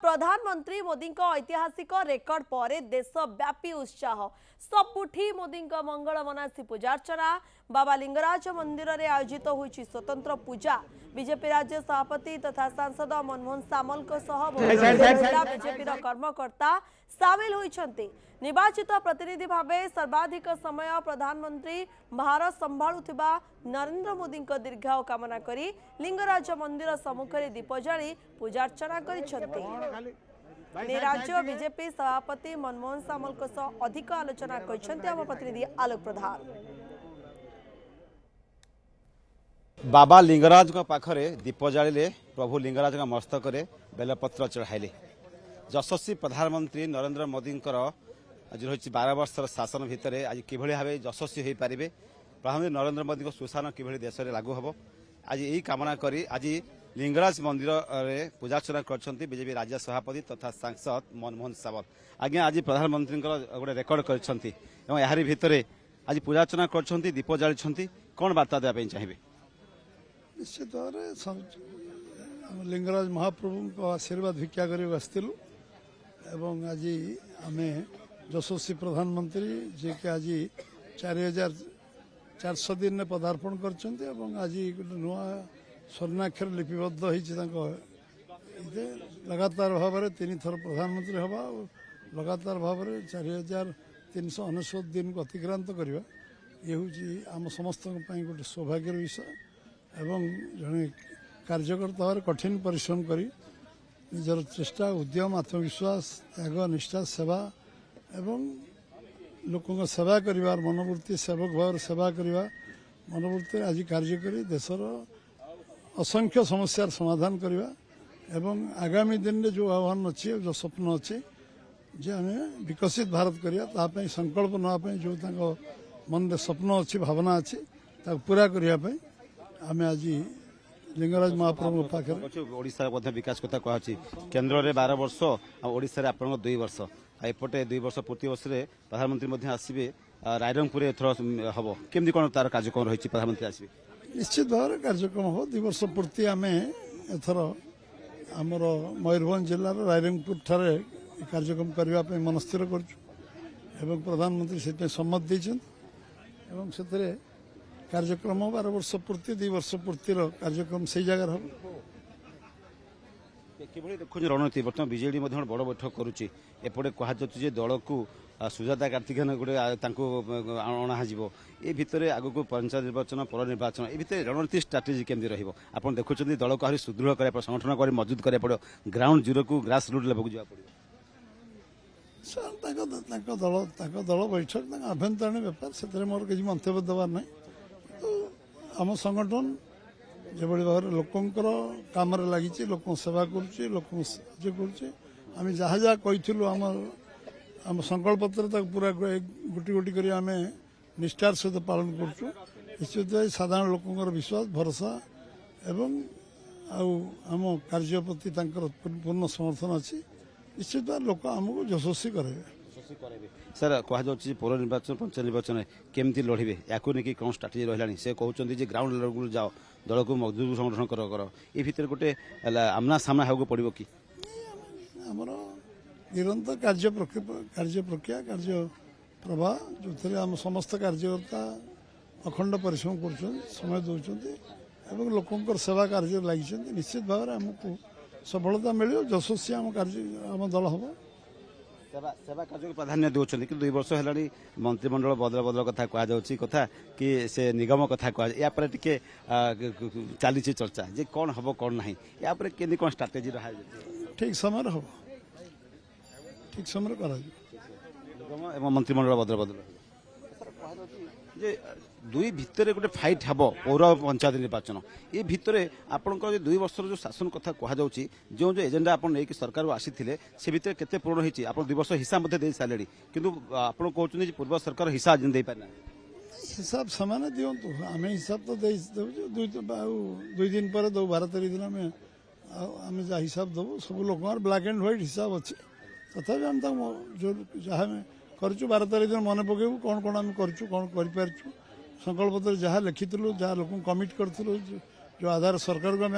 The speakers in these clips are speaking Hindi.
प्रधानमंत्री मोदी ऐतिहासिक रेकर्ड पर देशव्यापी उत्साह सबुठी मोदी मंगल मनासी पूजार्चना बाबा लिंगराज मंदिर में आयोजित होईछि स्वतंत्र पूजा बीजेपी राज्य सभापति तथा सांसद मनमोहन सामल बीजेपी कर्मकर्ता सामिल होइछन्ति। निर्वाचित प्रतिनिधि भावे सर्वाधिक समय प्रधानमंत्री भारत संभाळुथिबा नरेंद्र मोदी दीर्घायु कामना करी लिंगराज मंदिर सम्मुखें दीप जाली पूजार्चना करिछन्ति। राज्य बीजेपी सभापति मनमोहन सामल अधिक आलोचना करिछन्ति आम प्रतिनिधि आलोक प्रधान। बाबा लिंगराज पाखरे दीप जालिले प्रभु लिंगराज मस्तक बेलपत्र चढ़ाइले। यशस्वी प्रधानमंत्री नरेंद्र मोदी आज रही 12 वर्षर शासन भितर आज कि भाव यशस्वी हो पारे प्रधानमंत्री नरेंद्र मोदी सुशासन कि देश में लागू हम आज यही कामना करी आज लिंगराज मंदिर में पूजार्चना कर बीजेपी राज्य सभापति तथा सांसद मनमोहन सामल आज्ञा आज प्रधानमंत्री गोटे रेकर्ड कर भितर आज पूजार्चना कर दीप जाली कौन वार्ता देवाई चाहिए? निश्चित भाव में लिंगराज महाप्रभु को आशीर्वाद भिक्षा कर आसलु एवं आज आम यशस्वी प्रधानमंत्री जे कि आज 4400 दिन में पदार्पण कर आज गोटे नुआ स्वर्णाक्षर लिपिबद्ध होते लगातार भाव में 3 थर प्रधानमंत्री हवा लगातार भाव में 4399 दिन को अतिक्रांत करवा ये हूँ आम समस्त गोटे सौभाग्यर विषय एवं जड़े कार्यकर्ता भाव कठिन परिश्रम करी निजर चेष्टा उद्यम आत्मविश्वास त्याग निष्ठा सेवा एवं लोकों सेवा करिवार मनोवृत्ति सेवक भाव सेवा करवा मनोवृत्ति आज कार्य करी देशर असंख्य समस्यार समाधान करवा एवं आगामी दिन में जो आह्वान अच्छे जो स्वप्न अच्छे जे आम विकसित भारत करवा संकल्प नापी जो मन में स्वप्न अच्छी भावना अच्छी पूरा करने आम आज लिंगराज महाप्रभु पाखे ओडिशा विकास कथा कहुच्छी केन्द्र में 12 वर्ष ओडिशा आप 2 वर्ष एपटे 2 वर्ष पूर्ति वर्ष में प्रधानमंत्री आसवे रायरंगपुर एथर हम केमती कौन तार कार्यक्रम रही प्रधानमंत्री आसवे? निश्चित भाव में कार्यक्रम हो 2 वर्ष पूर्ति आम एथर आमर मयूरभंज जिलार रायरंगपुर ठारे कार्यक्रम करने मनस्थिर कर प्रधानमंत्री से सम्मत देते से कार्यक्रम 12 वर्ष पूर्ति 2 वर्ष पूर्तिर कार्यक्रम से जगह हम देखुं रणनीति बर्तमान बीजेडी बड़ बैठक करुच्ची एपटे कहुचे दल को सुजाता कार्तिकेयन गोटे अणा ये भितर आग को पंचायत निर्वाचन पर निर्वाचन ये भितर रणनीति स्ट्राटेजी केमती रही आप देखुं दल को आहरी सुदृढ़ कराया संगठन कर मजबूत कराया पड़ो ग्राउंड जीरो को ग्रास रूट लेवल जावा पड़ो दल बैठक आभ्यंतरीण बेपार से मोर किसी मंतव्य देवार ना तो आम संगठन जो भाव लोकंर काम लगी लोक सेवा कर लोक साहय कर जहाँ जहाँ कही आम संकल्प पत्र पूरा गोटी गोटी कर आम निष्ठार सहित पालन कर निश्चित साधारण लोकंर विश्वास भरोसा एवं आम कार्य प्रति पूर्ण समर्थन अच्छी निश्चित भाव लोक आमको यशस्वी करे सर कहुच्छी पौर निर्वाचन पंचायत निर्वाचन केमती लड़े या कौन स्ट्राटेजी रहा से कहते ग्राउंड लेवल जाओ दल को मजबूत संगठन कर ये भितर गोटे आमना सामना होगा पड़ो कि आमर निरंतर कार्य प्रक्रिया कार्य प्रवाह जो थे आम समस्त कार्यकर्ता अखंड परिश्रम कर समय दौरान लोकंर सेवा कार्य लगी निश्चित भाव में आमको सफलता मिले यशस्वी आम कार्य आम दल हम सेवा कार्य को प्राधान्य दूसरी कि 2 वर्ष है मंत्रिमंडल बदल बदल कथा कथा कि से निगम कथा कह टे चली चर्चा जे कौन हम कौन ना या कौन स्ट्राटेजी रहा ठीक समय हम ठीक समय निगम मंत्रिमंडल बदल बदल जे 2 भितर गोटे फाइट हम पौर पंचायत निर्वाचन ये भितर आपंकर 2 वर्ष जो शासन कथा कहुच्छी जो जो एजेंडा आप सरकार आसी से भितर केते पूर्ण होती आप 2 वर्ष हिसाब दे सारे किंतु आप कहते पूर्व सरकार हिसाब दे पारे हिसाब सामान दिंतु आम हिसाब तो दुई दिन पर दो 12 दिन आम जहाँ हिसाब दबू सब लोक ब्लैक एंड व्हाइट हिसाब अच्छे तथा आम जो जहाँ कर 12 दिन मन पकेबू कौन कौन आम कर कौन कर संकल्प पत्र जहाँ लिखी जहाँ लोक कमिट करूँ जो आधार सरकार को आम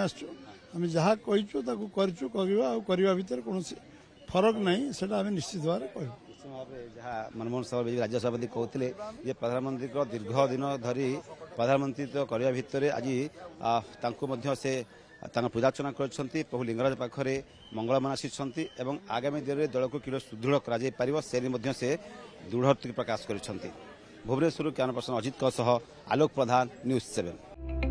आम जहाँ कहीचु ताकू करचु कहवा आ करवा भितर कौन फरक नहीं सेटा आम निश्चित भाव में कहू जहाँ मनमोहन सिंह राज्य सभापति कहते जे प्रधानमंत्री दीर्घ दिन धरी प्रधानमंत्री करने भितर आज से पूजार्चना कर प्रभु लिंगराज पाखरे मंगल मनासी एवं आगामी दिन में दल को कि सुदृढ़ कर से दृढ़ प्रकाश कर भुवनेश्वर कैमरा पर्सन अजित आलोक प्रधान न्यूज 7।